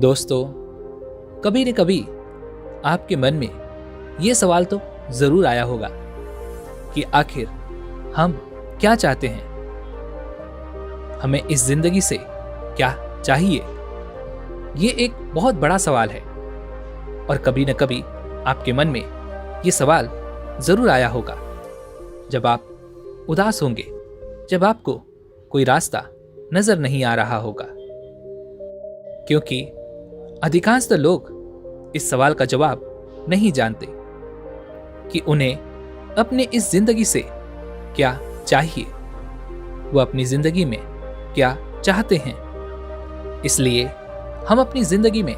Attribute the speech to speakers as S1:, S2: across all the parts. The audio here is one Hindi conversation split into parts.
S1: दोस्तों, कभी न कभी आपके मन में ये सवाल तो जरूर आया होगा कि आखिर हम क्या चाहते हैं, हमें इस जिंदगी से क्या चाहिए। ये एक बहुत बड़ा सवाल है और कभी न कभी आपके मन में ये सवाल जरूर आया होगा जब आप उदास होंगे, जब आपको कोई रास्ता नजर नहीं आ रहा होगा। क्योंकि अधिकांशतः लोग इस सवाल का जवाब नहीं जानते कि उन्हें अपने इस जिंदगी से क्या चाहिए, वो अपनी जिंदगी में क्या चाहते हैं। इसलिए हम अपनी जिंदगी में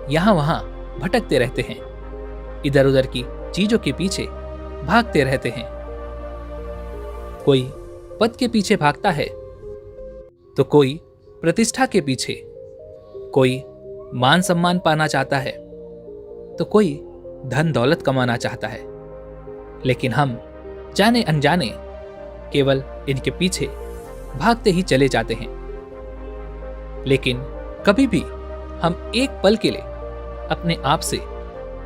S1: यहां वहां भटकते रहते हैं, इधर उधर की चीजों के पीछे भागते रहते हैं। कोई पद के पीछे भागता है तो कोई प्रतिष्ठा के पीछे, कोई मान सम्मान पाना चाहता है तो कोई धन दौलत कमाना चाहता है। लेकिन हम जाने अनजाने केवल इनके पीछे भागते ही चले जाते हैं। लेकिन कभी भी हम एक पल के लिए अपने आप से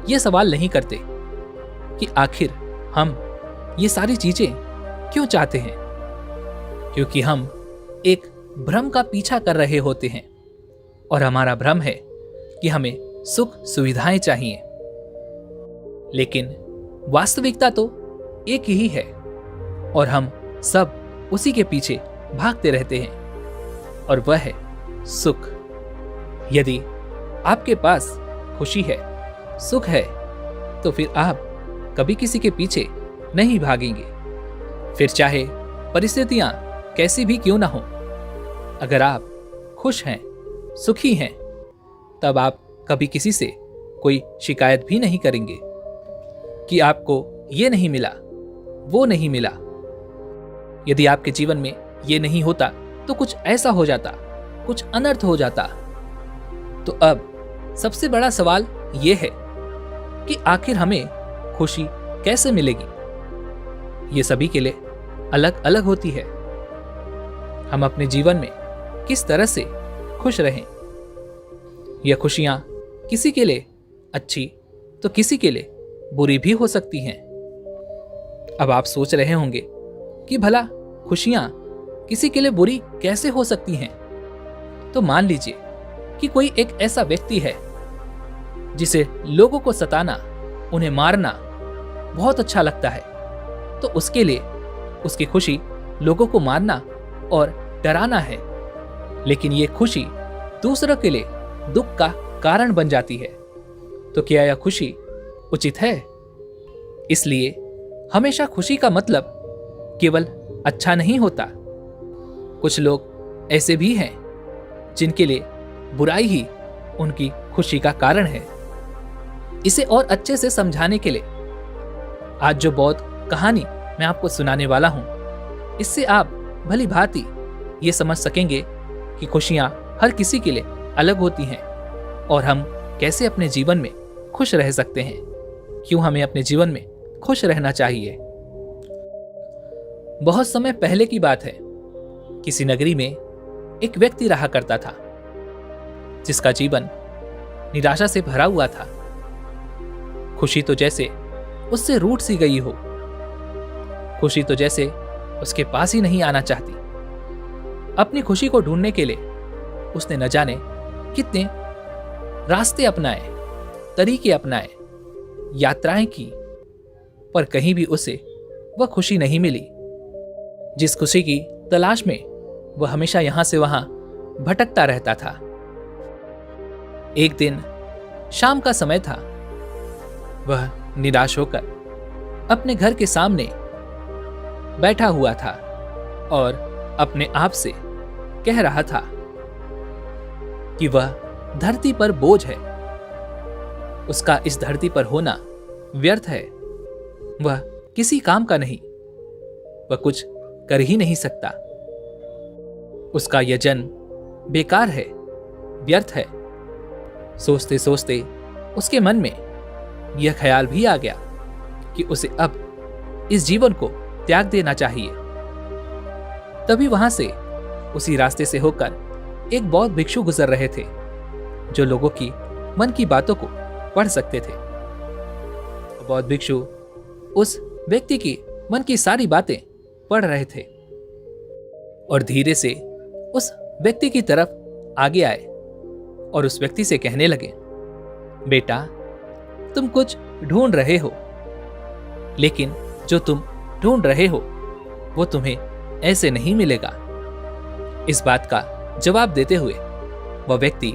S1: यह सवाल नहीं करते कि आखिर हम ये सारी चीजें क्यों चाहते हैं। क्योंकि हम एक भ्रम का पीछा कर रहे होते हैं और हमारा भ्रम है कि हमें सुख सुविधाएं चाहिए। लेकिन वास्तविकता तो एक ही है और हम सब उसी के पीछे भागते रहते हैं और वह है सुख। यदि आपके पास खुशी है, सुख है, तो फिर आप कभी किसी के पीछे नहीं भागेंगे। फिर चाहे परिस्थितियां कैसी भी क्यों ना हो, अगर आप खुश हैं, सुखी हैं, तब आप कभी किसी से कोई शिकायत भी नहीं करेंगे कि आपको ये नहीं मिला, वो नहीं मिला। यदि आपके जीवन में ये नहीं होता तो कुछ ऐसा हो जाता, कुछ अनर्थ हो जाता। तो अब सबसे बड़ा सवाल ये है कि आखिर हमें खुशी कैसे मिलेगी। ये सभी के लिए अलग अलग होती है। हम अपने जीवन में किस तरह से खुश रहें। यह खुशियां किसी के लिए अच्छी तो किसी के लिए बुरी भी हो सकती हैं। अब आप सोच रहे होंगे कि भला खुशियां किसी के लिए बुरी कैसे हो सकती हैं। तो मान लीजिए कि कोई एक ऐसा व्यक्ति है जिसे लोगों को सताना, उन्हें मारना बहुत अच्छा लगता है, तो उसके लिए उसकी खुशी लोगों को मारना और डराना है। लेकिन ये खुशी दूसरों के लिए दुख का कारण बन जाती है। तो क्या यह खुशी उचित है? इसलिए हमेशा खुशी का मतलब केवल अच्छा नहीं होता। कुछ लोग ऐसे भी हैं जिनके लिए बुराई ही उनकी खुशी का कारण है। इसे और अच्छे से समझाने के लिए आज जो बौद्ध कहानी मैं आपको सुनाने वाला हूं, इससे आप भली भांति ये समझ सकेंगे कि खुशियां हर किसी के लिए अलग होती हैं और हम कैसे अपने जीवन में खुश रह सकते हैं, क्यों हमें अपने जीवन में खुश रहना चाहिए। बहुत समय पहले की बात है, किसी नगरी में एक व्यक्ति रहा करता था जिसका जीवन निराशा से भरा हुआ था। खुशी तो जैसे उससे रूठ सी गई हो, खुशी तो जैसे उसके पास ही नहीं आना चाहती। अपनी खुशी को ढूंढने के लिए उसने न जाने कितने रास्ते अपनाए, तरीके अपनाए, यात्राएं की, पर कहीं भी उसे वह खुशी नहीं मिली। जिस खुशी की तलाश में वह हमेशा यहां से वहां भटकता रहता था। एक दिन शाम का समय था। वह निराश होकर अपने घर के सामने बैठा हुआ था और अपने आप से कह रहा था कि वह धरती पर बोझ है, उसका इस धरती पर होना व्यर्थ है, वह किसी काम का नहीं, वह कुछ कर ही नहीं सकता, उसका यह जन्म बेकार है, व्यर्थ है। सोचते सोचते उसके मन में यह ख्याल भी आ गया कि उसे अब इस जीवन को त्याग देना चाहिए। तभी वहां से उसी रास्ते से होकर एक बौद्ध भिक्षु गुजर रहे थे। जो लोगों की मन की बातों को पढ़ सकते थे। बौद्ध भिक्षु उस व्यक्ति की मन की सारी बातें पढ़ रहे थे और धीरे से उस व्यक्ति की तरफ आगे आए और उस व्यक्ति से कहने लगे, बेटा, तुम कुछ ढूंढ रहे हो, लेकिन जो तुम ढूंढ रहे हो वो तुम्हें ऐसे नहीं मिलेगा। इस बात का जवाब देते हुए वह व्यक्ति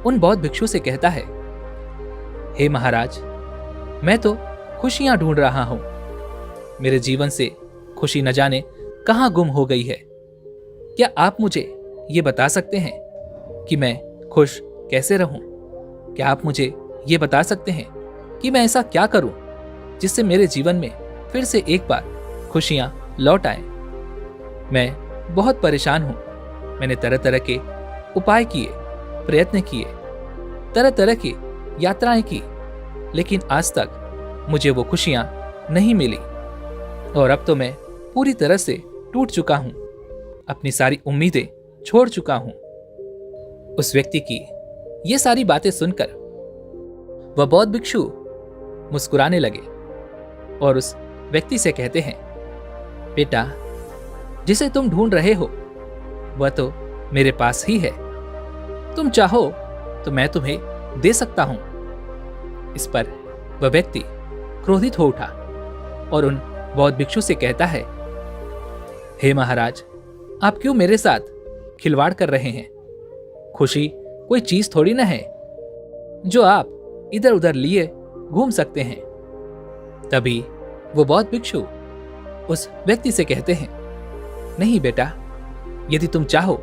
S1: उन बौद्ध भिक्षु से कहता है, हे महाराज, मैं तो खुशियां ढूंढ रहा हूं। मेरे जीवन से खुशी न जाने कहां गुम हो गई है। क्या आप मुझे ये बता सकते हैं कि मैं खुश कैसे रहूं? क्या आप मुझे ये बता सकते हैं कि मैं ऐसा क्या करूं जिससे मेरे जीवन में फिर से एक बार खुशियां लौट आएं? मैं बहुत परेशान हूं। मैंने तरह तरह के उपाय किए, प्रयत्न किए, तरह तरह की यात्राएं की, लेकिन आज तक मुझे वो खुशियां नहीं मिली और अब तो मैं पूरी तरह से टूट चुका हूं। अपनी सारी उम्मीदें छोड़ चुका हूं। उस व्यक्ति की ये सारी बातें सुनकर वह बौद्ध भिक्षु मुस्कुराने लगे और उस व्यक्ति से कहते हैं, बेटा, जिसे तुम ढूंढ रहे हो वह तो मेरे पास ही है। तुम चाहो तो मैं तुम्हें दे सकता हूं। इस पर वह व्यक्ति क्रोधित हो उठा और उन बौद्ध भिक्षु से कहता है, हे महाराज, आप क्यों मेरे साथ खिलवाड़ कर रहे हैं? खुशी कोई चीज थोड़ी ना है जो आप इधर उधर लिए घूम सकते हैं। तभी वो बौद्ध भिक्षु उस व्यक्ति से कहते हैं, नहीं बेटा, यदि तुम चाहो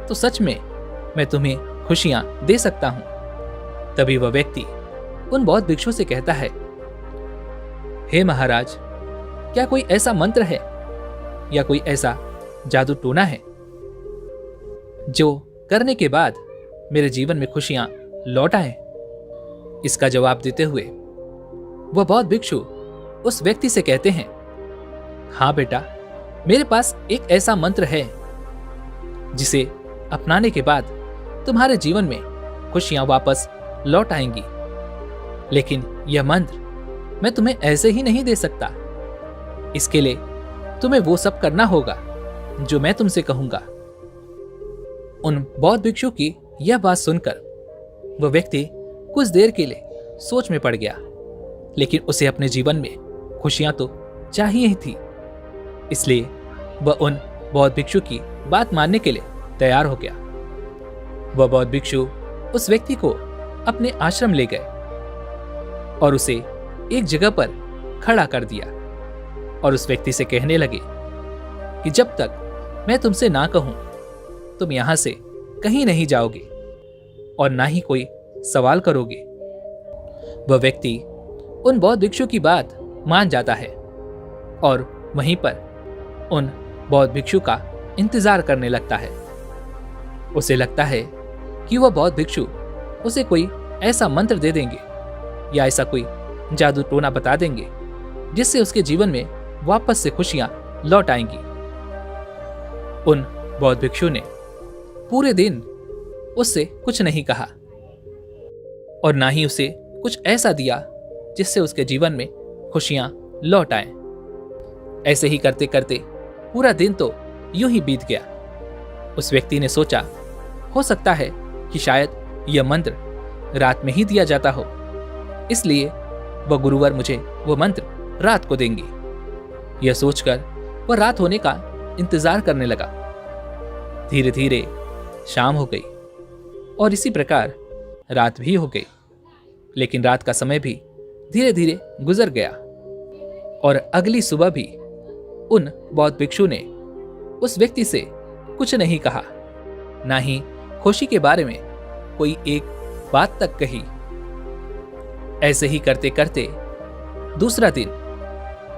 S1: तो सच में मैं तुम्हें खुशियां दे सकता हूं। तभी वह व्यक्ति उन बौद्ध भिक्षु से कहता है, हे महाराज, क्या कोई ऐसा मंत्र है या कोई ऐसा जादू टोना है जो करने के बाद मेरे जीवन में खुशियां लौट आए? इसका जवाब देते हुए वह बौद्ध भिक्षु उस व्यक्ति से कहते हैं, हाँ बेटा, मेरे पास एक ऐसा मंत्र है जिसे अपनाने के बाद तुम्हारे जीवन में खुशियां वापस लौट आएंगी। लेकिन यह मंत्र मैं तुम्हें ऐसे ही नहीं दे सकता। इसके लिए तुम्हें वो सब करना होगा जो मैं तुमसे कहूंगा। उन बौद्ध भिक्षु की यह बात सुनकर वह व्यक्ति कुछ देर के लिए सोच में पड़ गया, लेकिन उसे अपने जीवन में खुशियां तो चाहिए ही थी। इसलिए वह उन बौद्ध भिक्षु की बात मानने के लिए तैयार हो गया। वह बौद्ध भिक्षु उस व्यक्ति को अपने आश्रम ले गए और उसे एक जगह पर खड़ा कर दिया और उस व्यक्ति से कहने लगे कि जब तक मैं तुमसे ना कहूं तुम यहां से कहीं नहीं जाओगे और ना ही कोई सवाल करोगे। वह व्यक्ति उन बौद्ध भिक्षु की बात मान जाता है और वहीं पर उन बौद्ध भिक्षु का इंतजार करने लगता है। उसे लगता है कि वह बौद्ध भिक्षु उसे कोई ऐसा मंत्र दे देंगे या ऐसा कोई जादू टोना बता देंगे जिससे उसके जीवन में वापस से खुशियां लौट आएंगी। उन बौद्ध भिक्षु ने पूरे दिन उससे कुछ नहीं कहा और ना ही उसे कुछ ऐसा दिया जिससे उसके जीवन में खुशियां लौट आए। ऐसे ही करते करते पूरा दिन तो यूं ही बीत गया। उस व्यक्ति ने सोचा, हो सकता है कि शायद यह मंत्र रात में ही दिया जाता हो, इसलिए वह गुरुवर मुझे वो मंत्र रात को देंगी। यह सोचकर वह रात होने का इंतजार करने लगा। धीरे धीरे शाम हो गई और इसी प्रकार रात भी हो गई, लेकिन रात का समय भी धीरे धीरे गुजर गया और अगली सुबह भी उन बौद्ध भिक्षु ने उस व्यक्ति से कुछ नहीं कहा, ना ही खुशी के बारे में कोई एक बात तक कही। ऐसे ही करते करते दूसरा दिन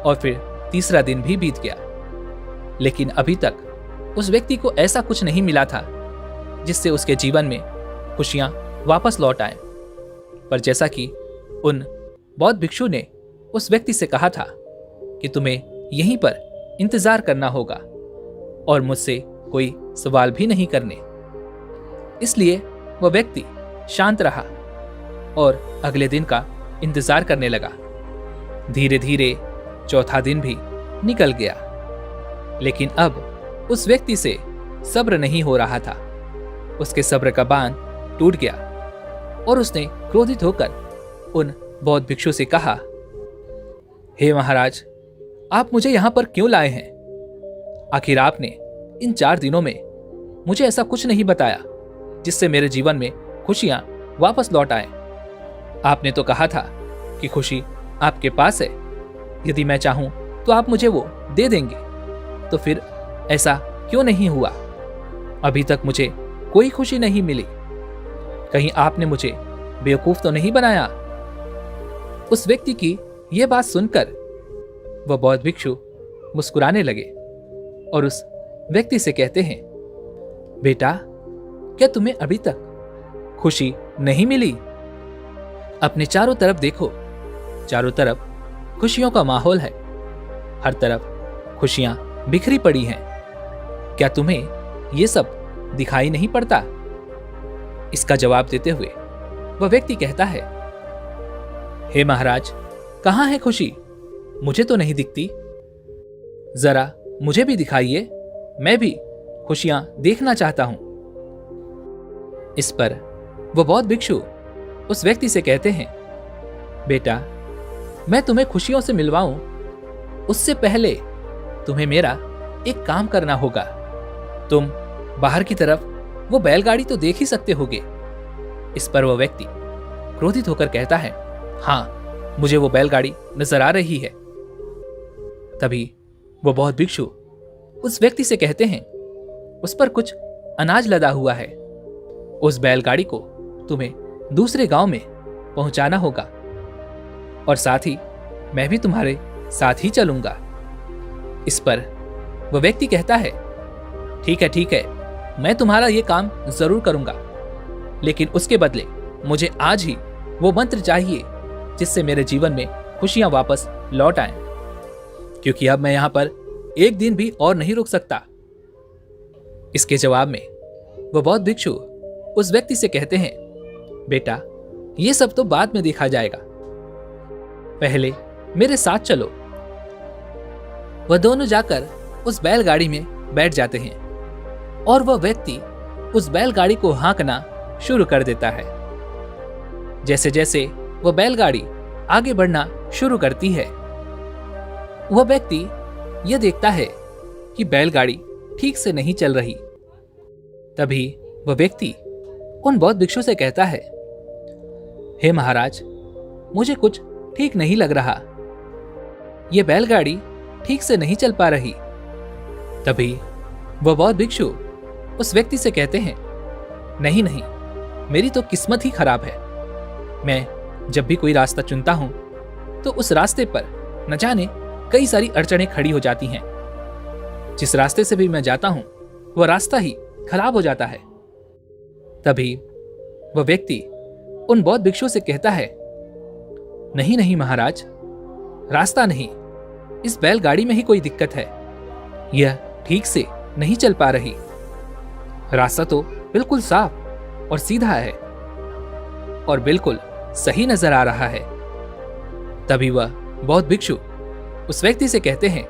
S1: और फिर तीसरा दिन भी बीत गया, लेकिन अभी तक उस व्यक्ति को ऐसा कुछ नहीं मिला था जिससे उसके जीवन में खुशियां वापस लौट आए। पर जैसा कि उन बौद्ध भिक्षु ने उस व्यक्ति से कहा था कि तुम्हें यहीं पर इंतजार करना होगा और मुझसे कोई सवाल भी नहीं करने, इसलिए वह व्यक्ति शांत रहा और अगले दिन का इंतजार करने लगा। धीरे धीरे चौथा दिन भी निकल गया, लेकिन अब उस व्यक्ति से सब्र नहीं हो रहा था। उसके सब्र का बांध टूट गया और उसने क्रोधित होकर उन बौद्ध भिक्षु से कहा, हे महाराज, आप मुझे यहां पर क्यों लाए हैं? आखिर आपने इन 4 दिनों में मुझे ऐसा कुछ नहीं बताया जिससे मेरे जीवन में खुशियां वापस लौट आए। आपने तो कहा था कि खुशी आपके पास है, यदि मैं चाहूं तो आप मुझे वो दे देंगे। तो फिर ऐसा क्यों नहीं हुआ? अभी तक मुझे कोई खुशी नहीं मिली। कहीं आपने मुझे बेवकूफ तो नहीं बनाया? उस व्यक्ति की यह बात सुनकर वह बौद्ध भिक्षु मुस्कुराने लगे और उस व्यक्ति से कहते हैं, बेटा, क्या तुम्हें अभी तक खुशी नहीं मिली? अपने चारों तरफ देखो, चारों तरफ खुशियों का माहौल है, हर तरफ खुशियां बिखरी पड़ी हैं। क्या तुम्हें ये सब दिखाई नहीं पड़ता? इसका जवाब देते हुए वह व्यक्ति कहता है, हे महाराज, कहां है खुशी? मुझे तो नहीं दिखती। जरा मुझे भी दिखाइए, मैं भी खुशियां देखना चाहता हूं। इस पर वह बौद्ध भिक्षु उस व्यक्ति से कहते हैं, बेटा, मैं तुम्हें खुशियों से मिलवाऊं उससे पहले तुम्हें मेरा एक काम करना होगा। तुम बाहर की तरफ वो बैलगाड़ी तो देख ही सकते होगे। इस पर वह व्यक्ति क्रोधित होकर कहता है, हाँ, मुझे वो बैलगाड़ी नजर आ रही है। तभी वो बौद्ध भिक्षु उस व्यक्ति से कहते हैं, उस पर कुछ अनाज लदा हुआ है। उस बैलगाड़ी को तुम्हें दूसरे गांव में पहुंचाना होगा और साथ ही मैं भी तुम्हारे साथ ही चलूंगा। इस पर वह व्यक्ति कहता है, ठीक है, मैं तुम्हारा ये काम जरूर करूंगा, लेकिन उसके बदले मुझे आज ही वो मंत्र चाहिए जिससे मेरे जीवन में खुशियां वापस लौट आएं, क्योंकि अब मैं यहां पर एक दिन भी और नहीं रुक सकता। इसके जवाब में वह बौद्ध भिक्षु उस व्यक्ति से कहते हैं, बेटा, ये सब तो बाद में देखा जाएगा, पहले मेरे साथ चलो। वह दोनों जाकर उस बैलगाड़ी में बैठ जाते हैं और वह व्यक्ति उस बैलगाड़ी को हाँकना शुरू कर देता है। जैसे जैसे वह बैलगाड़ी आगे बढ़ना शुरू करती है, वह व्यक्ति यह देखता है कि बैलगाड़ी ठीक से नहीं चल रही। तभी वह व्यक्ति उन बौद्ध भिक्षु से कहता है, हे महाराज, मुझे कुछ ठीक नहीं लग रहा, यह बैलगाड़ी ठीक से नहीं चल पा रही। तभी वह बौद्ध भिक्षु उस व्यक्ति से कहते हैं, नहीं, मेरी तो किस्मत ही खराब है। मैं जब भी कोई रास्ता चुनता हूं तो उस रास्ते पर न जाने कई सारी अड़चनें खड़ी हो जाती हैं। जिस रास्ते से भी मैं जाता हूं वह रास्ता ही खराब हो जाता है। तभी वह व्यक्ति उन बौद्ध भिक्षु से कहता है, नहीं महाराज, रास्ता नहीं, इस बैलगाड़ी में ही कोई दिक्कत है, यह ठीक से नहीं चल पा रही। रास्ता तो बिल्कुल साफ और सीधा है और बिल्कुल सही नजर आ रहा है। तभी वह बौद्ध भिक्षु उस व्यक्ति से कहते हैं,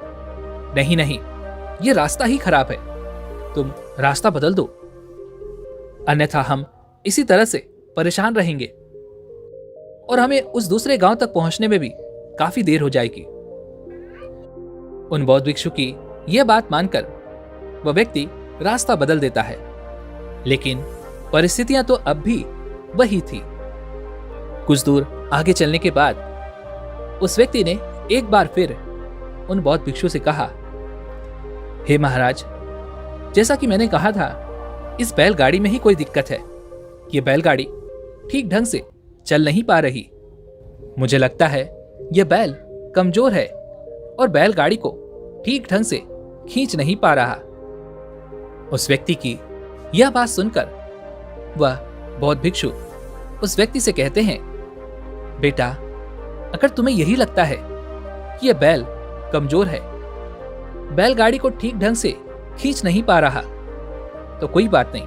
S1: नहीं, यह रास्ता ही खराब है, तुम रास्ता बदल दो, अन्यथा हम इसी तरह से परेशान रहेंगे और हमें उस दूसरे गांव तक पहुंचने में भी काफी देर हो जाएगी। उन बौद्ध भिक्षु की यह बात मानकर वह व्यक्ति रास्ता बदल देता है, लेकिन परिस्थितियां तो अब भी वही थी। कुछ दूर आगे चलने के बाद उस व्यक्ति ने एक बार फिर उन बौद्ध भिक्षु से कहा, हे महाराज, जैसा कि मैंने कहा था, इस बैलगाड़ी में ही कोई दिक्कत है। यह बैलगाड़ी ठीक ढंग से चल नहीं पा रही। मुझे लगता है यह बैल कमजोर है और बैलगाड़ी को ठीक ढंग से खींच नहीं पा रहा। उस व्यक्ति की यह बात सुनकर वह बौद्ध भिक्षु उस व्यक्ति से कहते हैं, बेटा, अगर तुम्हें यही लगता है कि यह बैल कमजोर है, बैलगाड़ी को ठीक ढंग से खींच नहीं पा रहा, तो कोई बात नहीं,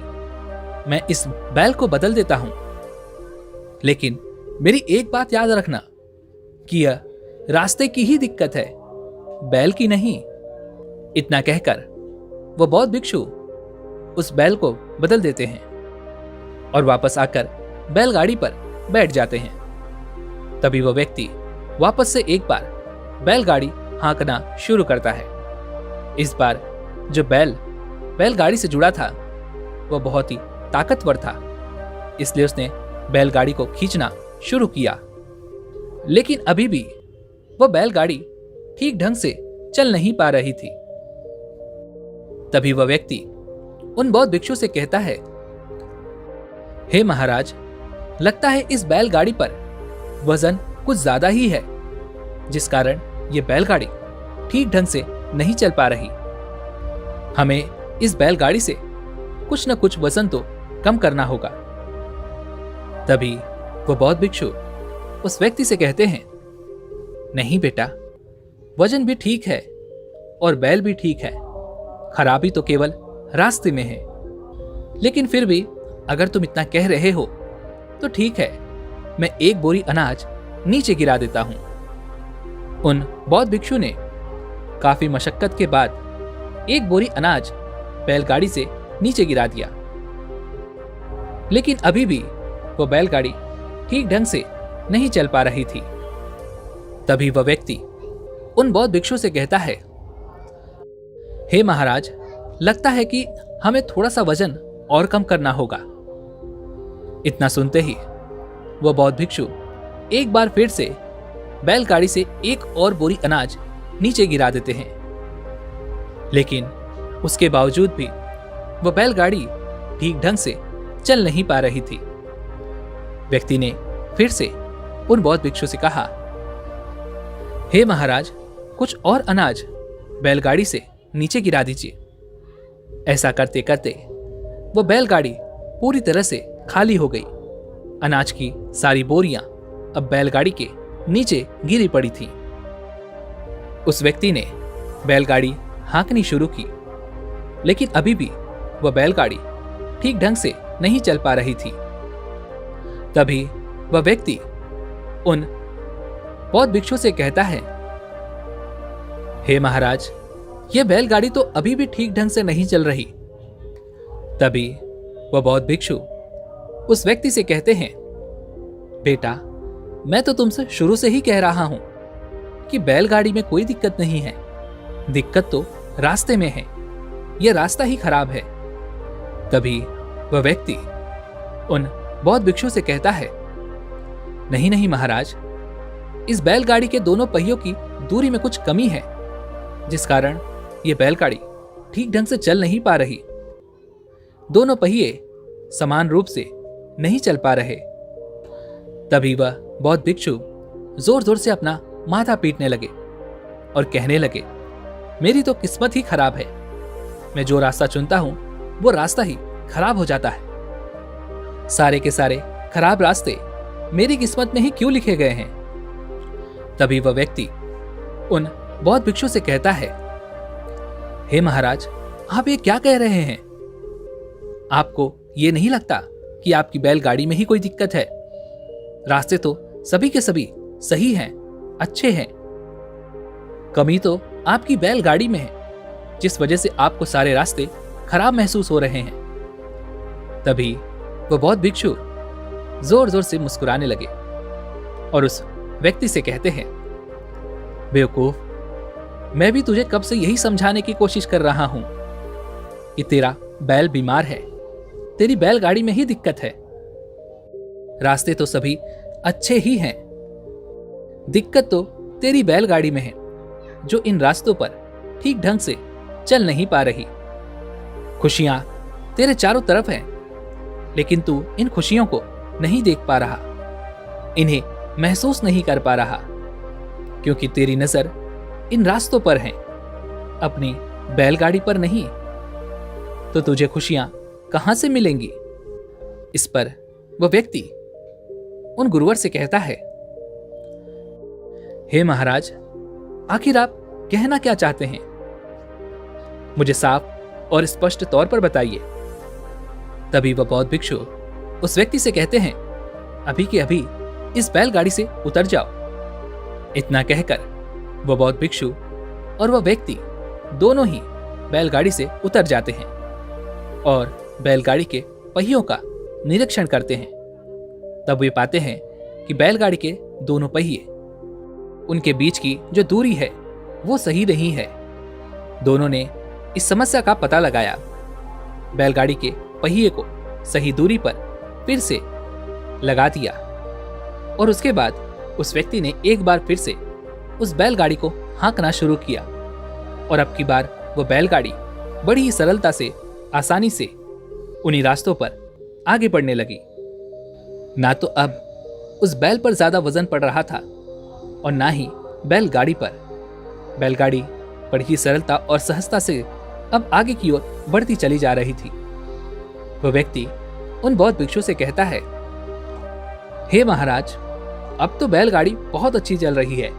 S1: मैं इस बैल को बदल देता हूं लेकिन मेरी एक बात याद रखना कि यह रास्ते की ही दिक्कत है, बैल की नहीं। इतना कहकर वो बौद्ध भिक्षु उस बैल को बदल देते हैं और वापस आकर बैलगाड़ी पर बैठ जाते हैं। तभी वह व्यक्ति वापस से एक बार बैलगाड़ी हाँकना शुरू करता है। इस बार जो बैलगाड़ी से जुड़ा था वह बहुत ही ताकतवर था, इसलिए उसने बैलगाड़ी को खींचना शुरू किया। लेकिन अभी भी वह बैलगाड़ी ठीक ढंग से चल नहीं पा रही थी। तभी वह व्यक्ति उन बौद्ध भिक्षु से कहता है, हे महाराज, लगता है इस बैलगाड़ी पर वजन कुछ ज्यादा ही है, जिस कारण यह बैलगाड़ी ठीक ढंग से नहीं चल पा रही। हमें इस बैलगाड़ी से कुछ न कुछ वजन तो कम करना होगा। तभी वो बौद्ध भिक्षु उस व्यक्ति से कहते हैं, नहीं बेटा, वजन भी ठीक है और बैल भी ठीक है, खराबी तो केवल रास्ते में है। लेकिन फिर भी अगर तुम इतना कह रहे हो तो ठीक है, मैं एक बोरी अनाज नीचे गिरा देता हूं। उन बौद्ध भिक्षु ने काफी मशक्कत के बाद एक बोरी अनाज बैलगाड़ी से नीचे गिरा दिया। लेकिन अभी भी वो बैलगाड़ी ठीक ढंग से नहीं चल पा रही थी। तभी वह व्यक्ति उन बौद्ध भिक्षु से कहता है, हे महाराज, लगता है कि हमें थोड़ा सा वजन और कम करना होगा। इतना सुनते ही वह बौद्ध भिक्षु एक बार फिर से बैलगाड़ी से एक और बोरी अनाज नीचे गिरा देते हैं। लेकिन उसके बावजूद भी वह बैलगाड़ी ठीक ढंग से चल नहीं पा रही थी। व्यक्ति ने फिर से उन बौद्ध भिक्षु से कहा, हे महाराज, कुछ और अनाज बैलगाड़ी से नीचे गिरा दीजिए। ऐसा करते करते वो बैलगाड़ी पूरी तरह से खाली हो गई। अनाज की सारी बोरियां अब बैलगाड़ी के नीचे गिरी पड़ी थी। उस व्यक्ति ने बैलगाड़ी हाँकनी शुरू की, लेकिन अभी भी वह बैलगाड़ी ठीक ढंग से नहीं चल पा रही थी। तभी वह व्यक्ति उन बौद्ध भिक्षु से कहता है, हे महाराज, यह बैलगाड़ी तो अभी भी ठीक ढंग से नहीं चल रही। तभी वह बौद्ध भिक्षु उस व्यक्ति से कहते हैं, बेटा, मैं तो तुमसे शुरू से ही कह रहा हूं कि बैलगाड़ी में कोई दिक्कत नहीं है, दिक्कत तो रास्ते में है, यह रास्ता ही खराब है। तभी वह व्यक्ति उन बौद्ध भिक्षु से कहता है, नहीं नहीं महाराज, इस बैलगाड़ी के दोनों पहियों की दूरी में कुछ कमी है, जिस कारण यह बैलगाड़ी ठीक ढंग से चल नहीं पा रही। दोनों पहिए समान रूप से नहीं चल पा रहे। तभी वह बौद्ध भिक्षु जोर जोर से अपना माथा पीटने लगे और कहने लगे, मेरी तो किस्मत ही खराब है, मैं जो रास्ता चुनता हूं वो रास्ता ही खराब हो जाता है। सारे के सारे खराब रास्ते मेरी किस्मत में ही क्यों लिखे गए हैं। तभी वह व्यक्ति उन बौद्ध भिक्षु से कहता है, हे महाराज, आप ये क्या कह रहे हैं? आपको ये नहीं लगता कि आपकी बैलगाड़ी में ही कोई दिक्कत है? रास्ते तो सभी के सभी सही हैं, अच्छे हैं। कमी तो आपकी बैलगाड़ी में है, जिस वजह से आपको सारे रास्ते खराब महसूस हो रहे हैं। तभी वह बौद्ध भिक्षु जोर जोर से मुस्कुराने लगे और उस व्यक्ति से कहते हैं, बेवकूफ, मैं भी तुझे कब से यही समझाने की कोशिश कर रहा हूं कि तेरा बैल बीमार है, तेरी बैलगाड़ी में ही दिक्कत है। रास्ते तो सभी अच्छे ही हैं, दिक्कत तो तेरी बैलगाड़ी में है, जो इन रास्तों पर ठीक ढंग से चल नहीं पा रही। खुशियां तेरे चारों तरफ हैं, लेकिन तू इन खुशियों को नहीं देख पा रहा, इन्हें महसूस नहीं कर पा रहा, क्योंकि तेरी नजर इन रास्तों पर है, अपनी बैलगाड़ी पर नहीं। तो तुझे खुशियां कहां से मिलेंगी? इस पर वह व्यक्ति उन गुरुवर से कहता है, हे महाराज, आखिर आप कहना क्या चाहते हैं? मुझे साफ और स्पष्ट तौर पर बताइए। तभी वह बौद्ध भिक्षु उस व्यक्ति से कहते हैं, अभी के अभी इस बैलगाड़ी से उतर जाओ। इतना कहकर वह बौद्ध भिक्षु और वह व्यक्ति दोनों ही बैलगाड़ी से उतर जाते हैं और बैलगाड़ी के पहियों का निरीक्षण करते हैं। तब वे पाते हैं कि बैलगाड़ी के दोनों पहिए, उनके बीच की जो दूरी है वो सही नहीं है। दोनों ने इस समस्या का पता लगाया, बैलगाड़ी के पहिए को सही दूरी पर फिर से लगा दिया और उसके बाद उस व्यक्ति ने एक बार फिर से उस बैलगाड़ी को हाँकना शुरू किया और अब की बार वो बैलगाड़ी बड़ी ही सरलता से, आसानी से उन्हीं रास्तों पर आगे बढ़ने लगी। ना तो अब उस बैल पर ज्यादा वजन पड़ रहा था और ना ही बैलगाड़ी पर। बैलगाड़ी बड़ी ही सरलता और सहजता से अब आगे की ओर बढ़ती चली जा रही थी। वह व्यक्ति उन बौद्ध भिक्षु से कहता है, हे महाराज, अब तो बैलगाड़ी बहुत अच्छी चल रही है।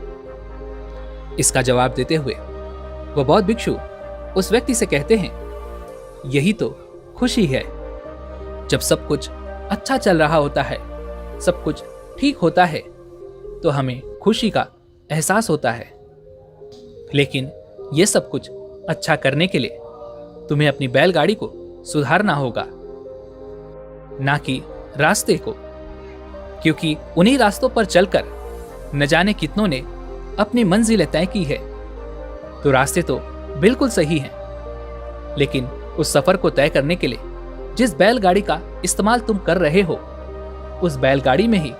S1: इसका जवाब देते हुए वह बौद्ध भिक्षु उस व्यक्ति से कहते हैं, यही तो खुशी है। जब सब कुछ अच्छा चल रहा होता है, सब कुछ ठीक होता है, तो हमें खुशी का एहसास होता है। लेकिन यह सब कुछ अच्छा करने के लिए तुम्हें अपनी बैलगाड़ी को सुधारना होगा, ना कि रास्ते को, क्योंकि उन्हीं रास्तों पर चलकर न जाने कितनों ने अपनी मंजिलें तय की है। तो रास्ते तो बिल्कुल सही हैं, लेकिन उस सफर को तय करने के लिए जिस बैलगाड़ी का इस्तेमाल तुम कर रहे हो, उस बैलगाड़ी में ही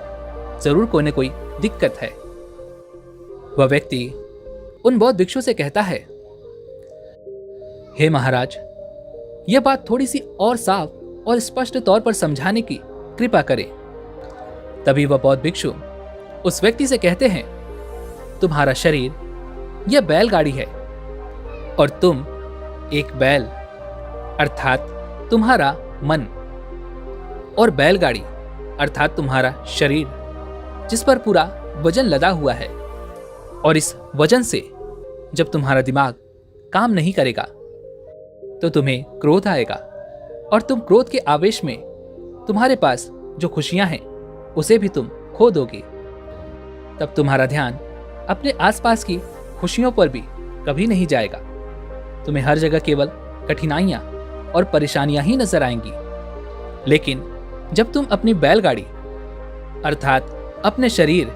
S1: जरूर कोई न कोई दिक्कत है। वह व्यक्ति उन बौद्ध भिक्षु से कहता है, हे महाराज, यह बात थोड़ी सी और साफ और स्पष्ट तौर पर समझाने की कृपा करें। तभी वह बौद्ध भिक्षु उस व्यक्ति से कहते हैं, तुम्हारा शरीर यह बैलगाड़ी है और तुम एक बैल, अर्थात तुम्हारा मन, और बैलगाड़ी अर्थात तुम्हारा शरीर, जिस पर पूरा वजन लदा हुआ है। और इस वजन से जब तुम्हारा दिमाग काम नहीं करेगा तो तुम्हें क्रोध आएगा और तुम क्रोध के आवेश में तुम्हारे पास जो खुशियां हैं उसे भी तुम खो दोगे। तब तुम्हारा ध्यान अपने आसपास की खुशियों पर भी कभी नहीं जाएगा। तुम्हें हर जगह केवल कठिनाइयां और परेशानियां ही नजर आएंगी। लेकिन जब तुम अपनी बैलगाड़ी अर्थात अपने शरीर,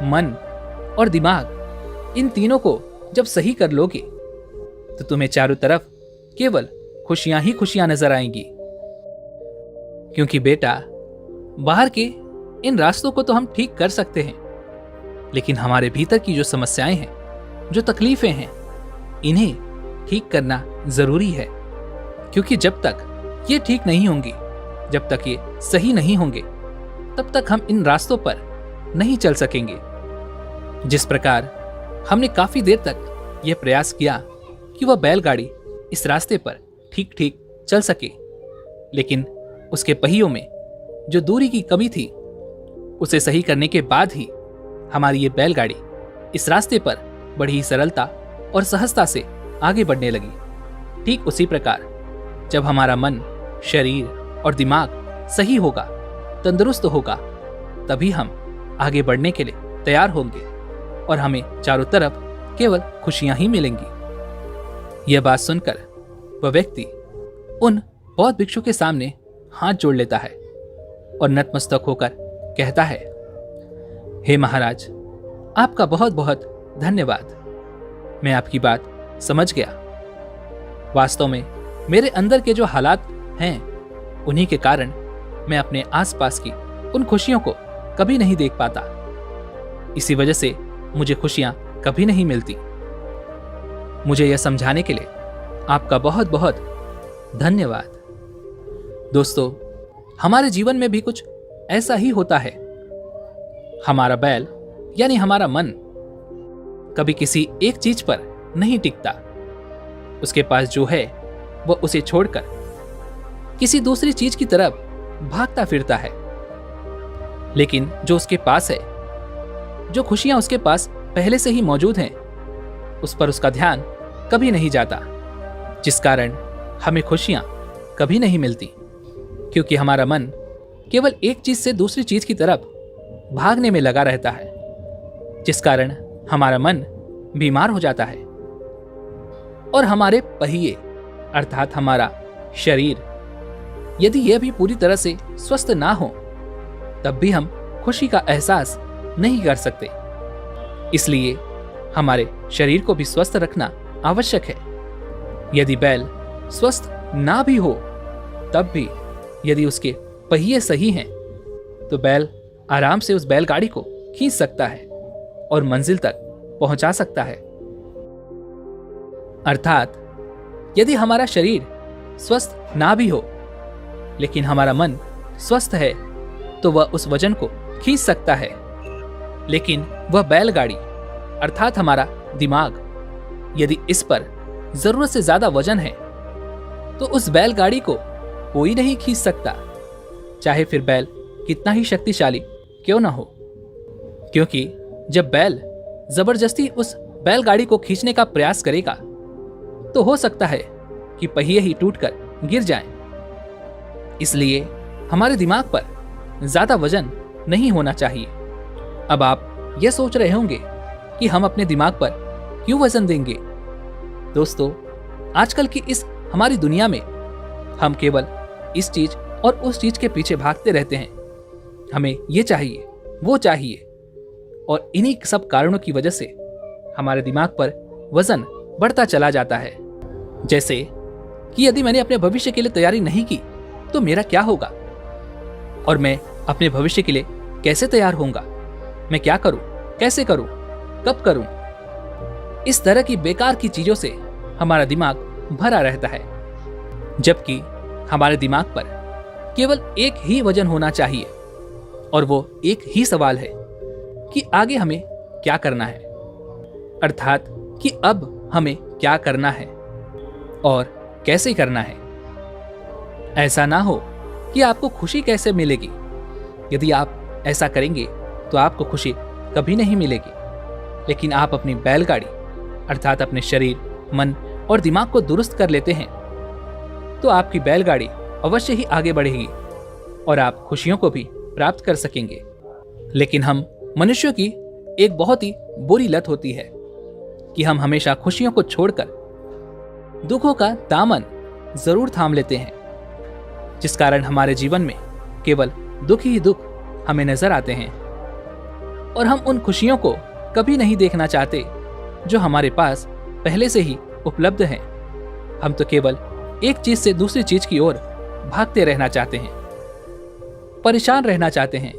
S1: मन और दिमाग, इन तीनों को जब सही कर लोगे तो तुम्हें चारों तरफ केवल खुशियां ही खुशियां नजर आएंगी। क्योंकि बेटा, बाहर के इन रास्तों को तो हम ठीक कर सकते हैं, लेकिन हमारे भीतर की जो समस्याएं हैं, जो तकलीफें हैं, इन्हें ठीक करना जरूरी है। क्योंकि जब तक ये ठीक नहीं होंगी, जब तक ये सही नहीं होंगे, तब तक हम इन रास्तों पर नहीं चल सकेंगे। जिस प्रकार हमने काफी देर तक यह प्रयास किया कि वह बैलगाड़ी इस रास्ते पर ठीक ठीक चल सके, लेकिन उसके पहियों में जो दूरी की कमी थी, उसे सही करने के बाद ही हमारी ये बैलगाड़ी इस रास्ते पर बड़ी ही सरलता और सहजता से आगे बढ़ने लगी। ठीक उसी प्रकार जब हमारा मन, शरीर और दिमाग सही होगा, तंदुरुस्त होगा, तभी हम आगे बढ़ने के लिए तैयार होंगे और हमें चारों तरफ केवल खुशियां ही मिलेंगी। यह बात सुनकर वह व्यक्ति उन बौद्ध भिक्षु के सामने हाथ जोड़ लेता है और नतमस्तक होकर कहता है, हे महाराज, आपका बहुत बहुत धन्यवाद। मैं आपकी बात समझ गया। वास्तव में मेरे अंदर के जो हालात हैं, उन्हीं के कारण मैं अपने आसपास की उन खुशियों को कभी नहीं देख पाता। इसी वजह से मुझे खुशियां कभी नहीं मिलती। मुझे यह समझाने के लिए आपका बहुत बहुत धन्यवाद। दोस्तों, हमारे जीवन में भी कुछ ऐसा ही होता है। हमारा बैल यानी हमारा मन कभी किसी एक चीज पर नहीं टिकता। उसके पास जो है वह उसे छोड़कर किसी दूसरी चीज की तरफ भागता फिरता है। लेकिन जो उसके पास है, जो खुशियां उसके पास पहले से ही मौजूद हैं, उस पर उसका ध्यान कभी नहीं जाता, जिस कारण हमें खुशियां कभी नहीं मिलती। क्योंकि हमारा मन केवल एक चीज से दूसरी चीज की तरफ भागने में लगा रहता है, जिस कारण हमारा मन बीमार हो जाता है और हमारे पहिए अर्थात हमारा शरीर यदि यह भी पूरी तरह से स्वस्थ ना हो तब भी हम खुशी का एहसास नहीं कर सकते। इसलिए हमारे शरीर को भी स्वस्थ रखना आवश्यक है। यदि बैल स्वस्थ ना भी हो तब भी यदि उसके पहिए सही हैं तो बैल आराम से उस बैलगाड़ी को खींच सकता है और मंजिल तक पहुंचा सकता है। अर्थात यदि हमारा शरीर स्वस्थ ना भी हो लेकिन हमारा मन स्वस्थ है तो वह उस वजन को खींच सकता है। लेकिन वह बैलगाड़ी अर्थात हमारा दिमाग यदि इस पर जरूरत से ज्यादा वजन है तो उस बैलगाड़ी को कोई नहीं खींच सकता, चाहे फिर बैल कितना ही शक्तिशाली क्यों ना हो। क्योंकि जब बैल जबरदस्ती उस बैलगाड़ी को खींचने का प्रयास करेगा तो हो सकता है कि पहिए ही टूटकर गिर जाएं। इसलिए हमारे दिमाग पर ज्यादा वजन नहीं होना चाहिए। अब आप यह सोच रहे होंगे कि हम अपने दिमाग पर क्यों वजन देंगे। दोस्तों, आजकल की इस हमारी दुनिया में हम केवल इस चीज और उस चीज के पीछे भागते रहते हैं। हमें ये चाहिए, वो चाहिए, और इन्हीं सब कारणों की वजह से हमारे दिमाग पर वजन बढ़ता चला जाता है। जैसे कि यदि मैंने अपने भविष्य के लिए तैयारी नहीं की तो मेरा क्या होगा, और मैं अपने भविष्य के लिए कैसे तैयार होऊंगा, मैं क्या करूं, कैसे करूं, कब करूं। इस तरह की बेकार की चीजों से हमारा दिमाग भरा रहता है, जबकि हमारे दिमाग पर केवल एक ही वजन होना चाहिए और वो एक ही सवाल है कि आगे हमें क्या करना है, अर्थात कि अब हमें क्या करना है और कैसे करना है। ऐसा ना हो कि आपको खुशी कैसे मिलेगी। यदि आप ऐसा करेंगे तो आपको खुशी कभी नहीं मिलेगी। लेकिन आप अपनी बैलगाड़ी अर्थात अपने शरीर, मन और दिमाग को दुरुस्त कर लेते हैं तो आपकी बैलगाड़ी अवश्य ही आगे बढ़ेगी और आप खुशियों को भी प्राप्त कर सकेंगे। लेकिन हम मनुष्यों की एक बहुत ही बुरी लत होती है कि हम हमेशा खुशियों को छोड़कर दुखों का दामन जरूर थाम लेते हैं, जिस कारण हमारे जीवन में केवल दुख ही दुख हमें नजर आते हैं और हम उन खुशियों को कभी नहीं देखना चाहते जो हमारे पास पहले से ही उपलब्ध हैं। हम तो केवल एक चीज से दूसरी चीज की ओर भागते रहना चाहते हैं, परेशान रहना चाहते हैं,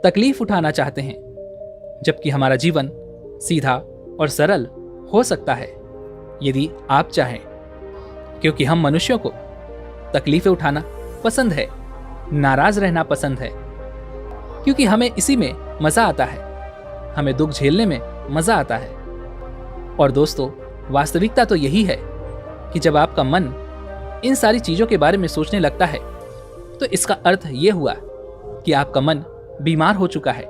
S1: तकलीफ उठाना चाहते हैं, जबकि हमारा जीवन सीधा और सरल हो सकता है यदि आप चाहें। क्योंकि हम मनुष्यों को तकलीफें उठाना पसंद है, नाराज रहना पसंद है, क्योंकि हमें इसी में मजा आता है, हमें दुख झेलने में मजा आता है। और दोस्तों, वास्तविकता तो यही है कि जब आपका मन इन सारी चीजों के बारे में सोचने लगता है तो इसका अर्थ यह हुआ कि आपका मन बीमार हो चुका है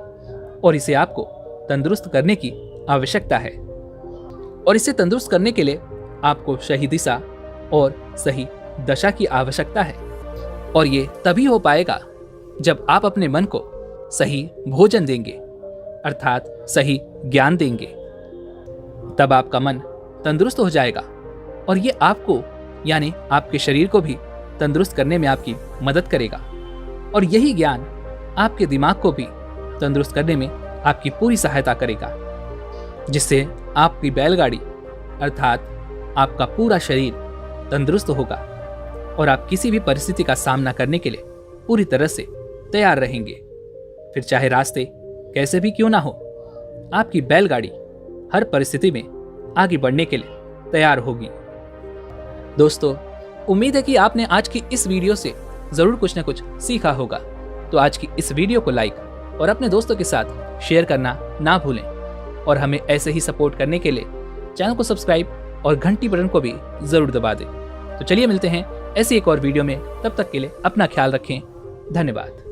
S1: और इसे आपको तंदुरुस्त करने की आवश्यकता है। और इसे तंदुरुस्त करने के लिए आपको सही दिशा और सही दशा की आवश्यकता है। और ये तभी हो पाएगा जब आप अपने मन को सही भोजन देंगे अर्थात सही ज्ञान देंगे। तब आपका मन तंदुरुस्त हो जाएगा और ये आपको यानी आपके शरीर को भी तंदुरुस्त करने में आपकी मदद करेगा। और यही ज्ञान आपके दिमाग को भी तंदुरुस्त करने में आपकी पूरी सहायता करेगा, जिससे आपकी बैलगाड़ी अर्थात आपका पूरा शरीर तंदुरुस्त होगा और आप किसी भी परिस्थिति का सामना करने के लिए पूरी तरह से तैयार रहेंगे। फिर चाहे रास्ते कैसे भी क्यों ना हो, आपकी बैलगाड़ी हर परिस्थिति में आगे बढ़ने के लिए तैयार होगी। दोस्तों, उम्मीद है कि आपने आज की इस वीडियो से जरूर कुछ न कुछ सीखा होगा। तो आज की इस वीडियो को लाइक और अपने दोस्तों के साथ शेयर करना ना भूलें और हमें ऐसे ही सपोर्ट करने के लिए चैनल को सब्सक्राइब और घंटी बटन को भी जरूर दबा दें। तो चलिए मिलते हैं ऐसी एक और वीडियो में, तब तक के लिए अपना ख्याल रखें। धन्यवाद।